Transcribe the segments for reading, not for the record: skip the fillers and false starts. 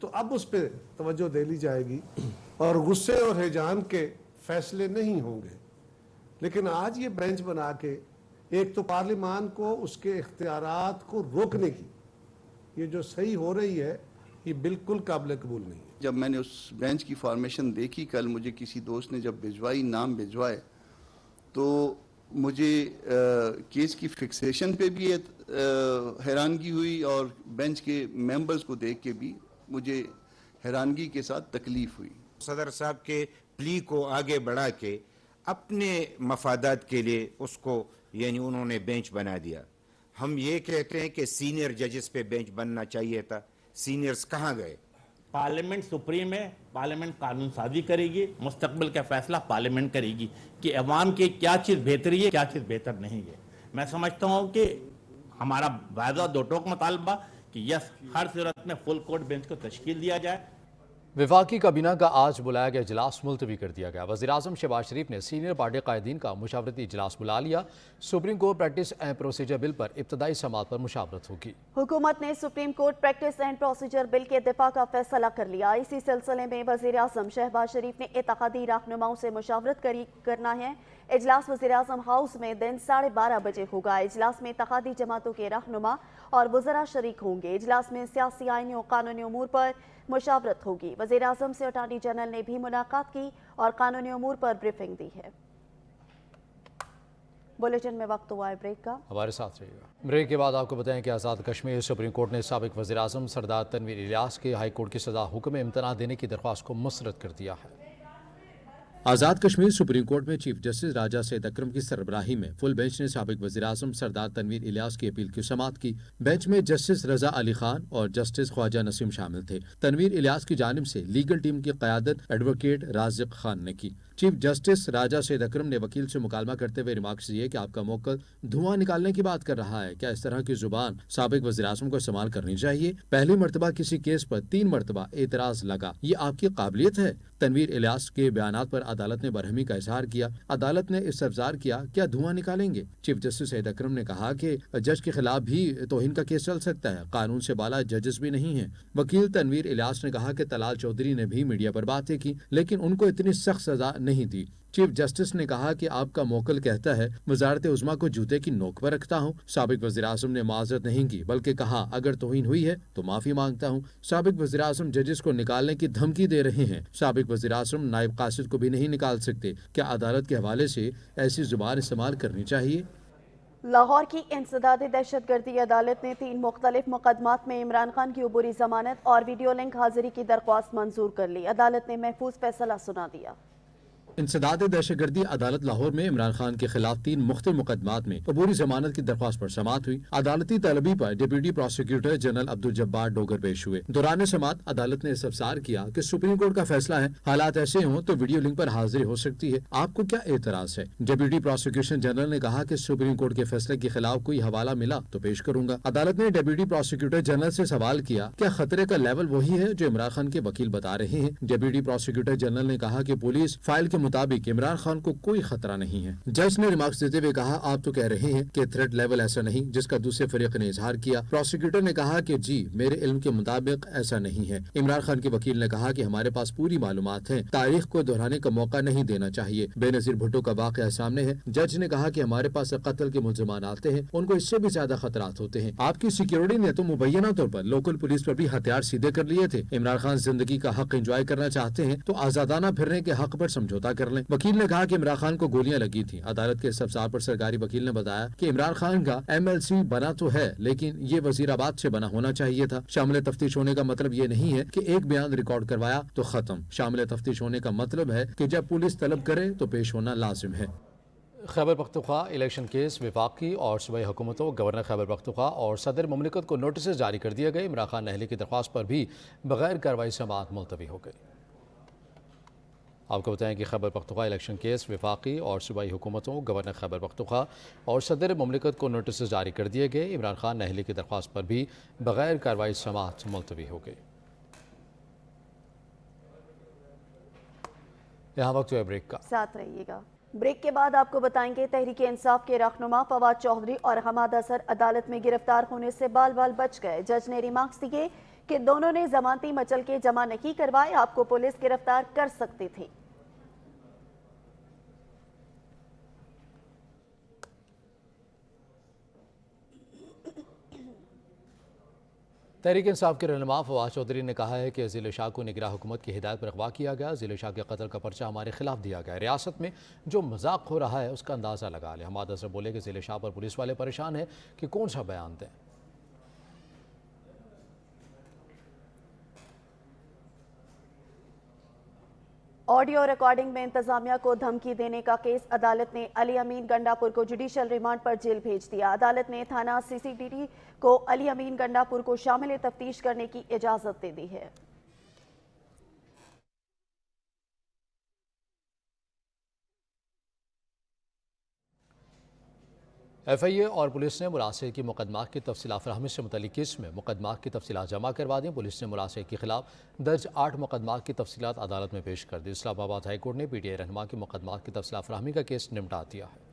تو اب اس پہ توجہ دے لی جائے گی اور غصے اور ہیجان کے فیصلے نہیں ہوں گے. لیکن آج یہ بینچ بنا کے ایک تو پارلیمان کو اس کے اختیارات کو روکنے کی یہ جو صحیح ہو رہی ہے یہ بالکل قابل قبول نہیں ہے. جب میں نے اس بینچ کی فارمیشن دیکھی کل مجھے کسی دوست نے جب بھجوائی نام بھجوائے تو مجھے کیس کی فکسیشن پہ بھی حیرانگی ہوئی اور بینچ کے ممبرز کو دیکھ کے بھی مجھے حیرانگی کے ساتھ تکلیف ہوئی. صدر صاحب کے پلی کو آگے بڑھا کے اپنے مفادات کے لیے اس کو یعنی انہوں نے بینچ بنا دیا. ہم یہ کہتے ہیں کہ سینئر ججز پہ بینچ بننا چاہیے تھا. سینئرز کہاں گئے؟ پارلیمنٹ سپریم ہے، پارلیمنٹ قانون سازی کرے گی، مستقبل کا فیصلہ پارلیمنٹ کرے گی کہ عوام کی کیا چیز بہتری ہے کیا چیز بہتر نہیں ہے. میں سمجھتا ہوں کہ ہمارا واضح دو ٹوک مطالبہ کہ یس ہر صورت میں فل کورٹ بینچ کو تشکیل دیا جائے. وفاقی کابینہ کا آج بلایا گیا اجلاس ملتوی کر دیا گیا. وزیراعظم شہباز شریف نے سینئر پارٹی قائدین کا مشاورتی اجلاس بلا لیا. Supreme court practice and procedure bill پر ابتدائی سماعت پر مشاورت ہوگی. حکومت نے supreme court practice and procedure bill کے دفاع کا فیصلہ کر لیا. اسی سلسلے میں وزیراعظم شہباز شریف نے اتحادی رہنماؤں سے مشاورت کرنا ہے. اجلاس وزیراعظم ہاؤس میں دن 12:30 بجے ہوگا. اجلاس میں اتحادی جماعتوں کے رہنما اور وزراء شریک ہوں گے. اجلاس میں سیاسی آئینی اور قانونی امور پر مشاورت ہوگی. وزیراعظم سے اٹارنی جنرل نے بھی ملاقات کی اور قانونی امور پر بریفنگ دی ہے. بلیٹن میں وقت ہوا ہے بریک کا، ہمارے ساتھ رہیے گا. بریک کے بعد آپ کو بتائیں کہ آزاد کشمیر سپریم کورٹ نے سابق وزیراعظم سردار تنویر الیاس کے ہائی کورٹ کی سزا حکم امتناع دینے کی درخواست کو مسترد کر دیا ہے. آزاد کشمیر سپریم کورٹ میں چیف جسٹس راجہ سید اکرم کی سربراہی میں فل بینچ نے سابق وزیراعظم سردار تنویر الیاس کی اپیل کی سماعت کی. بینچ میں جسٹس رضا علی خان اور جسٹس خواجہ نسیم شامل تھے. تنویر الیاس کی جانب سے لیگل ٹیم کی قیادت ایڈوکیٹ رازق خان نے کی. چیف جسٹس راجہ سید اکرم نے وکیل سے مکالمہ کرتے ہوئے ریمارکس دیے کہ آپ کا موکل دھواں نکالنے کی بات کر رہا ہے. کیا اس طرح کی زبان سابق وزیراعظم کو استعمال کرنی چاہیے؟ پہلی مرتبہ کسی کیس پر 3 مرتبہ اعتراض لگا، یہ آپ کی قابلیت ہے؟ تنویر الیاس کے بیانات پر عدالت نے برہمی کا اظہار کیا. عدالت نے استفسار کیا کیا دھواں نکالیں گے؟ چیف جسٹس سید اکرم نے کہا کہ جج کے خلاف بھی توہین کا کیس چل سکتا ہے، قانون سے بالا ججز بھی نہیں ہیں. وکیل تنویر الیاس نے کہا کہ طلال چودھری نے بھی میڈیا پر باتیں کی لیکن ان کو اتنی سخت سزا نہیں دی. چیف جسٹس نے کہا کہ آپ کا موکل کہتا ہے وزارت عظمیٰ کو جوتے کی نوک پر رکھتا ہوں. سابق وزیراعظم نے معذرت نہیں کی بلکہ کہا اگر توہین ہوئی ہے تو معافی مانگتا ہوں. سابق وزیراعظم ججز کو نکالنے کی دھمکی دے رہے ہیں. سابق وزیراعظم نائب قاصد کو بھی نہیں نکال سکتے. کیا عدالت کے حوالے سے ایسی زبان استعمال کرنی چاہیے؟ لاہور کی انسداد دہشت گردی عدالت نے 3 مختلف مقدمات میں عمران خان کی عبوری ضمانت اور ویڈیو لنک حاضری کی درخواست منظور کر لی. عدالت نے محفوظ فیصلہ سنا دیا. انسداد دہشت گردی عدالت لاہور میں عمران خان کے خلاف 3 مختلف مقدمات میں عبوری ضمانت کی درخواست پر سماعت ہوئی. عدالتی طلبی پر deputy prosecutor general Abdul Jabbar Dogar پیش ہوئے. دوران سماعت عدالت نے استفسار کیا کہ سپریم کورٹ کا فیصلہ ہے، حالات ایسے ہوں تو ویڈیو لنک پر حاضری ہو سکتی ہے، آپ کو کیا اعتراض ہے؟ ڈپٹی پروسیکیوشن جنرل نے کہا کہ سپریم کورٹ کے فیصلے کے خلاف کوئی حوالہ ملا تو پیش کروں گا. عدالت نے ڈپٹی پروسیکیوٹر جنرل سے سوال کیا کیا خطرے کا لیول وہی ہے جو عمران خان کے وکیل بتا رہے ہیں؟ ڈپٹی پروسیکیوٹر جنرل نے کہا کہ پولیس فائل کے مطابق عمران خان کو کوئی خطرہ نہیں ہے. جج نے ریمارکس دیتے ہوئے کہا آپ تو کہہ رہے ہیں کہ تھریٹ لیول ایسا نہیں، جس کا دوسرے فریق نے اظہار کیا. پروسیکیوٹر نے کہا کہ جی میرے علم کے مطابق ایسا نہیں ہے. عمران خان کے وکیل نے کہا کہ ہمارے پاس پوری معلومات ہیں، تاریخ کو دہرانے کا موقع نہیں دینا چاہیے. بے نظیر بھٹو کا واقعہ سامنے ہے. جج نے کہا کہ ہمارے پاس قتل کے ملزمان آتے ہیں، ان کو اس سے بھی زیادہ خطرات ہوتے ہیں. آپ کی سیکیورٹی نے تو مبینہ طور پر لوکل پولیس پر بھی ہتھیار سیدھے کر لیے تھے. عمران خان زندگی کا حق انجوائے کرنا چاہتے ہیں تو آزادانہ پھرنے کے حق پر سمجھوتا کر لیں. وکیل نے کہا کہ عمران خان کو گولیاں لگی تھی. عدالت کے استفسار پر سرکاری وکیل نے بتایا کہ عمران خان کا MLC بنا تو ہے لیکن یہ وزیر آباد سے بنا ہونا چاہیے تھا. شامل تفتیش ہونے کا مطلب یہ نہیں ہے کہ ایک بیان ریکارڈ کروایا تو ختم. شامل تفتیش ہونے کا مطلب ہے کہ جب پولیس طلب کرے تو پیش ہونا لازم ہے. خیبر پختونخوا الیکشن کیس وفاقی اور صوبائی حکومتوں گورنر خیبر پختونخوا اور صدر مملکت کو نوٹسز جاری کر دیے گئے. عمران خان نہلی کی درخواست پر بھی بغیر کارروائی سماعت ملتوی ہو گئی. آپ کو بتائیں کہ خیبر پختونخوا الیکشن کیس وفاقی اور صوبائی حکومتوں گورنر خیبر پختونخوا اور صدر مملکت کو نوٹسز جاری کر دیے گئے. عمران خان نہلی کی درخواست پر بھی بغیر کارروائی سماعت ملتوی ہو گئی. یہاں وقت ہے بریک کا، ساتھ رہیے گا. بریک کے بعد آپ کو بتائیں گے تحریک انصاف کے رہنما فواد چودھری اور حماد اظہر عدالت میں گرفتار ہونے سے بال بال بچ گئے. جج نے ریمارکس دیے کہ دونوں نے ضمانتی مچلکے جمع نہیں کروائے آپ کو پولیس گرفتار کر سکتی تھی۔ تحریک انصاف کے رہنما فواد چودھری نے کہا ہے کہ ذیل شاہ کو نگراں حکومت کی ہدایت پر اغوا کیا گیا، ذیل شاہ کے قتل کا پرچہ ہمارے خلاف دیا گیا، ریاست میں جو مذاق ہو رہا ہے اس کا اندازہ لگا لیں۔ حماد اظہر بولے کہ ذیل شاہ پر پولیس والے پریشان ہیں کہ کون سا بیان دیں۔ آڈیو ریکارڈنگ میں انتظامیہ کو دھمکی دینے کا کیس، عدالت نے علی امین گنڈا پور کو جوڈیشل ریمانڈ پر جیل بھیج دیا۔ عدالت نے تھانہ سی سی ٹی کو علی امین گنڈا پور کو شامل تفتیش کرنے کی اجازت دے دی ہے۔ ایف آئی اے اور پولیس نے مراسل کی مقدمات کی تفصیلات فراہمی سے متعلق کیس میں مقدمات کی تفصیلات جمع کروا دیں۔ پولیس نے مراسل کے خلاف درج 8 مقدمات کی تفصیلات عدالت میں پیش کر دی۔ اسلام آباد ہائی کورٹ نے پی ٹی آئی رہنما کی مقدمات کی تفصیلات فراہمی کا کیس نمٹا دیا ہے۔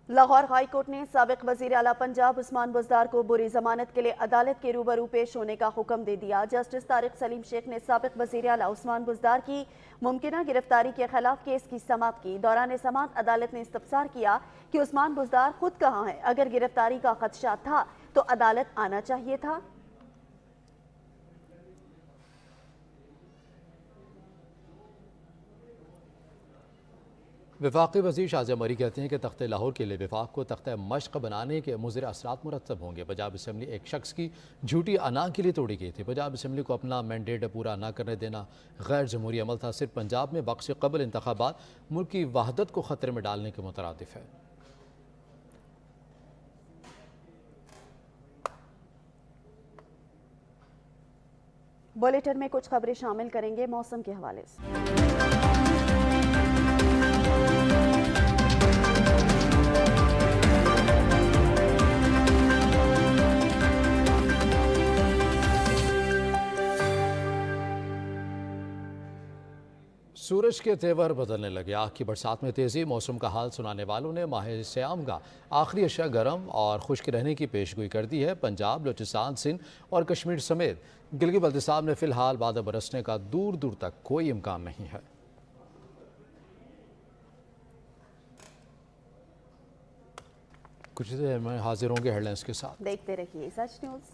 لاہور ہائی کورٹ نے سابق وزیر اعلیٰ پنجاب عثمان بزدار کو بری ضمانت کے لیے عدالت کے روبرو پیش ہونے کا حکم دے دیا۔ جسٹس طارق سلیم شیخ نے سابق وزیر اعلیٰ عثمان بزدار کی ممکنہ گرفتاری کے خلاف کیس کی سماعت کی۔ دوران سماعت عدالت نے استفسار کیا کہ عثمان بزدار خود کہاں ہے، اگر گرفتاری کا خدشہ تھا تو عدالت آنا چاہیے تھا۔ وفاقی وزیر شاہزیہ مری کہتے ہیں کہ تخت لاہور کے لیے وفاق کو تختہ مشق بنانے کے مضر اثرات مرتب ہوں گے۔ پنجاب اسمبلی ایک شخص کی جھوٹی انا کے لیے توڑی گئی تھی۔ پنجاب اسمبلی کو اپنا مینڈیٹ پورا نہ کرنے دینا غیر جمہوری عمل تھا۔ صرف پنجاب میں وقت سے قبل انتخابات ملک کی وحدت کو خطرے میں ڈالنے کے مترادف ہے۔ بلیٹن میں کچھ خبریں شامل کریں گے موسم کے حوالے سے۔ سورج کے تیور بدلنے لگے، آگ کی برسات میں تیزی۔ موسم کا حال سنانے والوں نے ماہ سیام کا آخری اشیاء گرم اور خشک رہنے کی پیشگوئی کر دی ہے۔ پنجاب، بلوچستان، سندھ اور کشمیر سمیت گلگت بلتستان میں فی الحال بادل برسنے کا دور دور تک کوئی امکان نہیں ہے۔ کچھ دیر میں حاضر ہوں گے ہیڈ لائنز کے ساتھ، دیکھتے رہیے سچ نیوز۔